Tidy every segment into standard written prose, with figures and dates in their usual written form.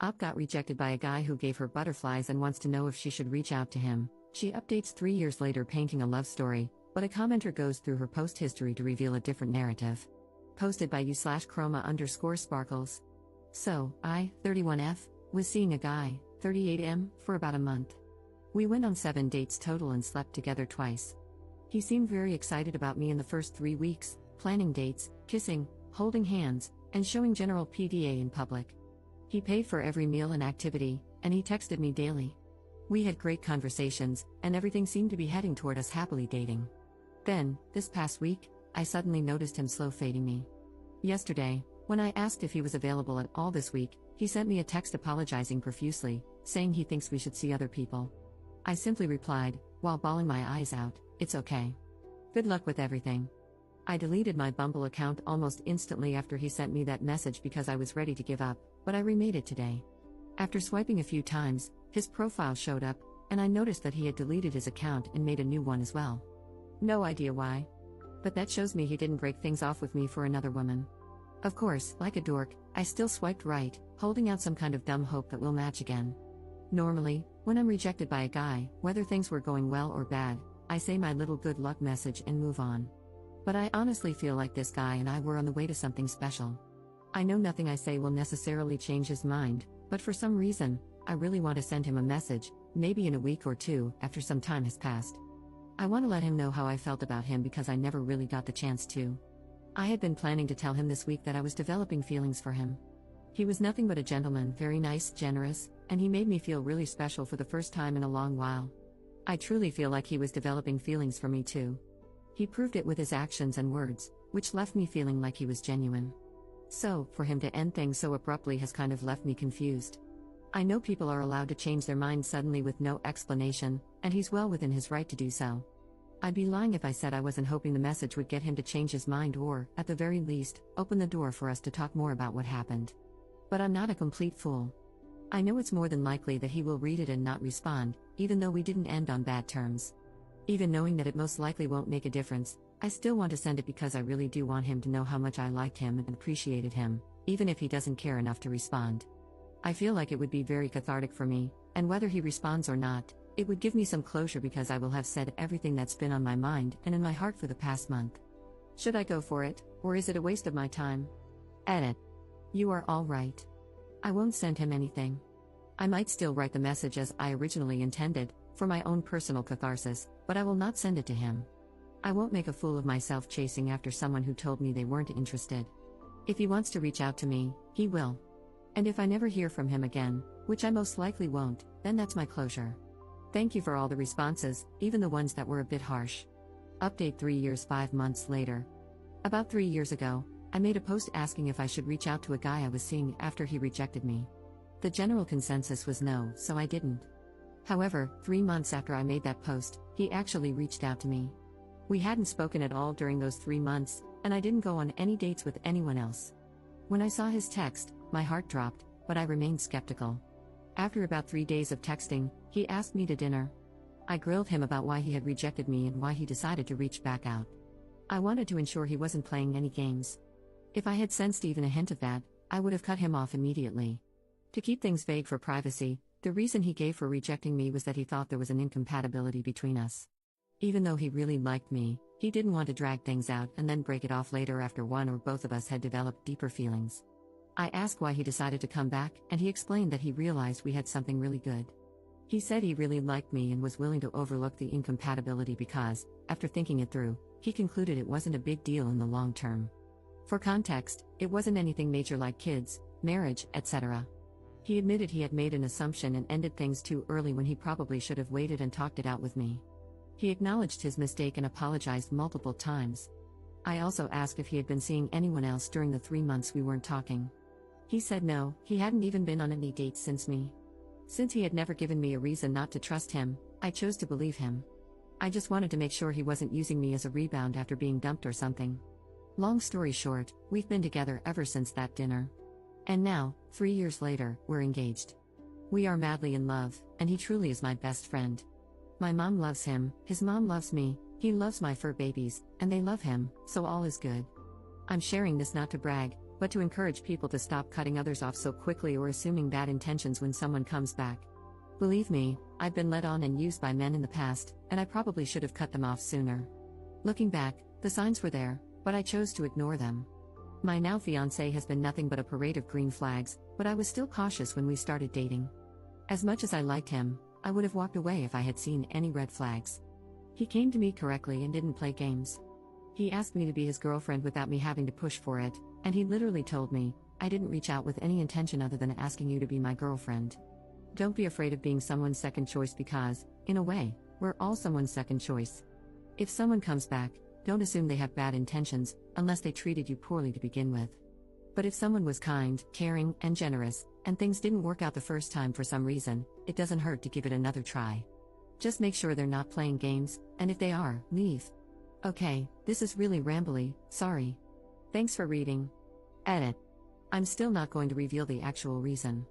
Op got rejected by a guy who gave her butterflies and wants to know if she should reach out to him. She updates 3 years later painting a love story, but a commenter goes through her post history to reveal a different narrative. Posted by u/chroma_sparkles. So, I, 31F, was seeing a guy, 38M, for about a month. We went on 7 dates total and slept together twice. He seemed very excited about me in the first 3 weeks, planning dates, kissing, holding hands, and showing general PDA in public. He paid for every meal and activity, and he texted me daily. We had great conversations, and everything seemed to be heading toward us happily dating. Then, this past week, I suddenly noticed him slow fading me. Yesterday, when I asked if he was available at all this week, he sent me a text apologizing profusely, saying he thinks we should see other people. I simply replied, while bawling my eyes out, "It's okay. Good luck with everything." I deleted my Bumble account almost instantly after he sent me that message because I was ready to give up, but I remade it today. After swiping a few times, his profile showed up, and I noticed that he had deleted his account and made a new one as well. No idea why. But that shows me he didn't break things off with me for another woman. Of course, like a dork, I still swiped right, holding out some kind of dumb hope that we'll match again. Normally, when I'm rejected by a guy, whether things were going well or bad, I say my little good luck message and move on. But I honestly feel like this guy and I were on the way to something special. I know nothing I say will necessarily change his mind, but for some reason, I really want to send him a message, maybe in a week or two, after some time has passed. I want to let him know how I felt about him because I never really got the chance to. I had been planning to tell him this week that I was developing feelings for him. He was nothing but a gentleman, very nice, generous, and he made me feel really special for the first time in a long while. I truly feel like he was developing feelings for me too. He proved it with his actions and words, which left me feeling like he was genuine. So, for him to end things so abruptly has kind of left me confused. I know people are allowed to change their minds suddenly with no explanation, and he's well within his right to do so. I'd be lying if I said I wasn't hoping the message would get him to change his mind or, at the very least, open the door for us to talk more about what happened. But I'm not a complete fool. I know it's more than likely that he will read it and not respond, even though we didn't end on bad terms. Even knowing that it most likely won't make a difference, I still want to send it because I really do want him to know how much I liked him and appreciated him, even if he doesn't care enough to respond. I feel like it would be very cathartic for me, and whether he responds or not, it would give me some closure because I will have said everything that's been on my mind and in my heart for the past month. Should I go for it, or is it a waste of my time? Edit. You are all right. I won't send him anything. I might still write the message as I originally intended, for my own personal catharsis, but I will not send it to him. I won't make a fool of myself chasing after someone who told me they weren't interested. If he wants to reach out to me, he will. And if I never hear from him again, which I most likely won't, then that's my closure. Thank you for all the responses, even the ones that were a bit harsh. Update 3 years 5 months later. About 3 years ago, I made a post asking if I should reach out to a guy I was seeing after he rejected me. The general consensus was no, so I didn't. However, 3 months after I made that post, he actually reached out to me. We hadn't spoken at all during those 3 months, and I didn't go on any dates with anyone else. When I saw his text, my heart dropped, but I remained skeptical. After about 3 days of texting, he asked me to dinner. I grilled him about why he had rejected me and why he decided to reach back out. I wanted to ensure he wasn't playing any games. If I had sensed even a hint of that, I would have cut him off immediately. To keep things vague for privacy, the reason he gave for rejecting me was that he thought there was an incompatibility between us. Even though he really liked me, he didn't want to drag things out and then break it off later after one or both of us had developed deeper feelings. I asked why he decided to come back, and he explained that he realized we had something really good. He said he really liked me and was willing to overlook the incompatibility because, after thinking it through, he concluded it wasn't a big deal in the long term. For context, it wasn't anything major like kids, marriage, etc. He admitted he had made an assumption and ended things too early when he probably should have waited and talked it out with me. He acknowledged his mistake and apologized multiple times. I also asked if he had been seeing anyone else during the 3 months we weren't talking. He said no, he hadn't even been on any dates since me. Since he had never given me a reason not to trust him, I chose to believe him. I just wanted to make sure he wasn't using me as a rebound after being dumped or something. Long story short, we've been together ever since that dinner. And now, 3 years later, we're engaged. We are madly in love, and he truly is my best friend. My mom loves him, his mom loves me, he loves my fur babies, and they love him, so all is good. I'm sharing this not to brag, but to encourage people to stop cutting others off so quickly or assuming bad intentions when someone comes back. Believe me, I've been led on and used by men in the past, and I probably should have cut them off sooner. Looking back, the signs were there, but I chose to ignore them. My now fiancé has been nothing but a parade of green flags, but I was still cautious when we started dating. As much as I liked him, I would have walked away if I had seen any red flags. He came to me correctly and didn't play games. He asked me to be his girlfriend without me having to push for it, and he literally told me, "I didn't reach out with any intention other than asking you to be my girlfriend." Don't be afraid of being someone's second choice because, in a way, we're all someone's second choice. If someone comes back, don't assume they have bad intentions, unless they treated you poorly to begin with. But if someone was kind, caring, and generous, and things didn't work out the first time for some reason, it doesn't hurt to give it another try. Just make sure they're not playing games, and if they are, leave. Okay, this is really rambly, sorry. Thanks for reading. Edit. I'm still not going to reveal the actual reason.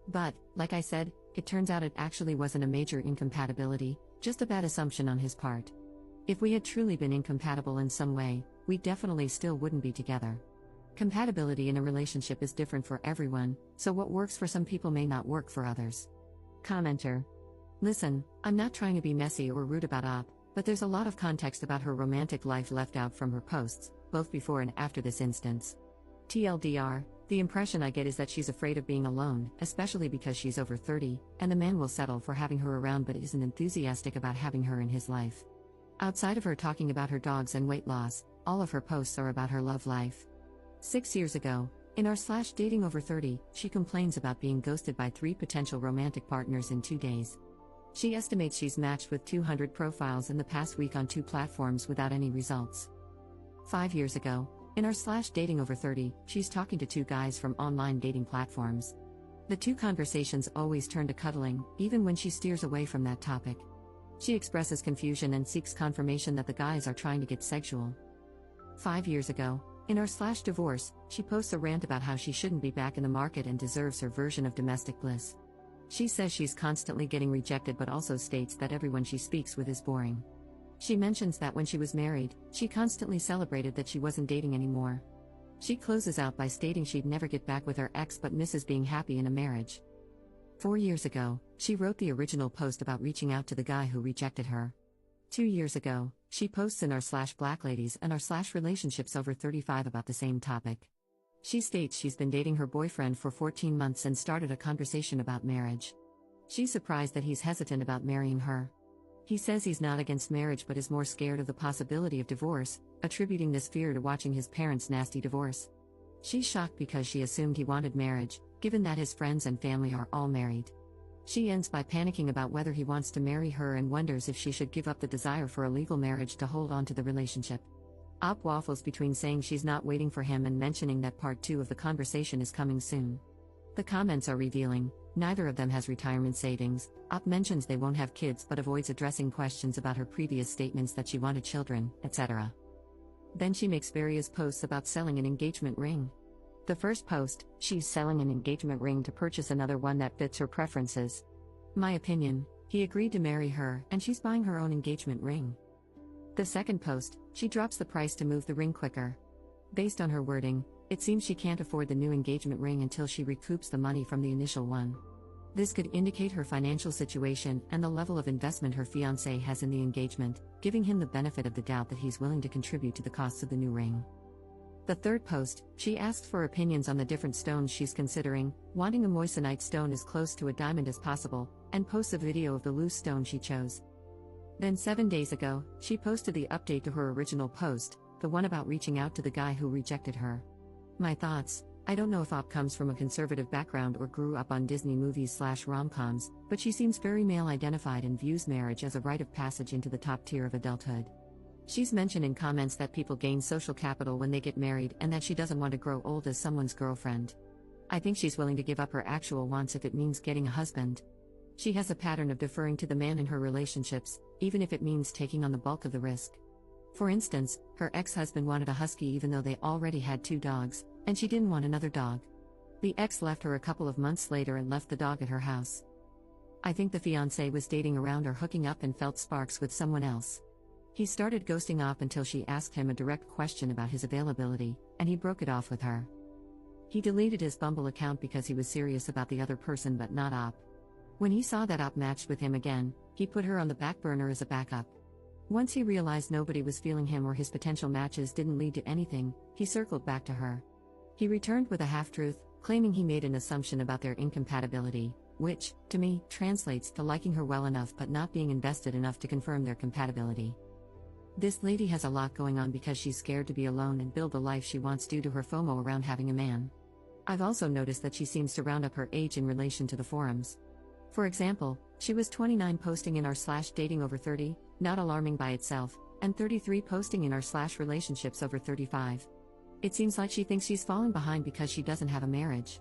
But, like I said, it turns out it actually wasn't a major incompatibility, just a bad assumption on his part. If we had truly been incompatible in some way, we definitely still wouldn't be together. Compatibility in a relationship is different for everyone, so what works for some people may not work for others. Commenter. Listen, I'm not trying to be messy or rude about Op, but there's a lot of context about her romantic life left out from her posts, both before and after this instance. TLDR, the impression I get is that she's afraid of being alone, especially because she's over 30, and the man will settle for having her around but isn't enthusiastic about having her in his life. Outside of her talking about her dogs and weight loss, all of her posts are about her love life. 6 years ago, in our /dating over 30, she complains about being ghosted by 3 potential romantic partners in 2 days. She estimates she's matched with 200 profiles in the past week on 2 platforms without any results. 5 years ago, in our /dating over 30, she's talking to 2 guys from online dating platforms. The 2 conversations always turn to cuddling, even when she steers away from that topic. She expresses confusion and seeks confirmation that the guys are trying to get sexual. 5 years ago, in our /divorce, she posts a rant about how she shouldn't be back in the market and deserves her version of domestic bliss. She says she's constantly getting rejected but also states that everyone she speaks with is boring. She mentions that when she was married, she constantly celebrated that she wasn't dating anymore. She closes out by stating she'd never get back with her ex but misses being happy in a marriage. 4 years ago, she wrote the original post about reaching out to the guy who rejected her. 2 years ago, she posts in our /Black Ladies and our /Relationships over 35 about the same topic. She states she's been dating her boyfriend for 14 months and started a conversation about marriage. She's surprised that he's hesitant about marrying her. He says he's not against marriage but is more scared of the possibility of divorce, attributing this fear to watching his parents' nasty divorce. She's shocked because she assumed he wanted marriage, given that his friends and family are all married. She ends by panicking about whether he wants to marry her and wonders if she should give up the desire for a legal marriage to hold on to the relationship. Op waffles between saying she's not waiting for him and mentioning that part 2 of the conversation is coming soon. The comments are revealing, neither of them has retirement savings. Op mentions they won't have kids but avoids addressing questions about her previous statements that she wanted children, etc. Then she makes various posts about selling an engagement ring. The first post, she's selling an engagement ring to purchase another one that fits her preferences. My opinion, he agreed to marry her and she's buying her own engagement ring. The second post, she drops the price to move the ring quicker. Based on her wording, it seems she can't afford the new engagement ring until she recoups the money from the initial one. This could indicate her financial situation and the level of investment her fiancé has in the engagement, giving him the benefit of the doubt that he's willing to contribute to the costs of the new ring. The third post, she asked for opinions on the different stones she's considering, wanting a moissanite stone as close to a diamond as possible, and posts a video of the loose stone she chose. Then 7 days ago, she posted the update to her original post, the one about reaching out to the guy who rejected her. My thoughts: I don't know if Op comes from a conservative background or grew up on Disney movies /rom-coms, but she seems very male-identified and views marriage as a rite of passage into the top tier of adulthood. She's mentioned in comments that people gain social capital when they get married and that she doesn't want to grow old as someone's girlfriend. I think she's willing to give up her actual wants if it means getting a husband. She has a pattern of deferring to the man in her relationships, even if it means taking on the bulk of the risk. For instance, her ex-husband wanted a husky even though they already had 2 dogs, and she didn't want another dog. The ex left her a couple of months later and left the dog at her house. I think the fiancé was dating around or hooking up and felt sparks with someone else. He started ghosting Op until she asked him a direct question about his availability, and he broke it off with her. He deleted his Bumble account because he was serious about the other person but not Op. When he saw that Op matched with him again, he put her on the back burner as a backup. Once he realized nobody was feeling him or his potential matches didn't lead to anything, he circled back to her. He returned with a half-truth, claiming he made an assumption about their incompatibility, which, to me, translates to liking her well enough but not being invested enough to confirm their compatibility. This lady has a lot going on because she's scared to be alone and build the life she wants due to her FOMO around having a man. I've also noticed that she seems to round up her age in relation to the forums. For example, she was 29 posting in r/dating over 30, not alarming by itself, and 33 posting in r/relationships over 35. It seems like she thinks she's falling behind because she doesn't have a marriage.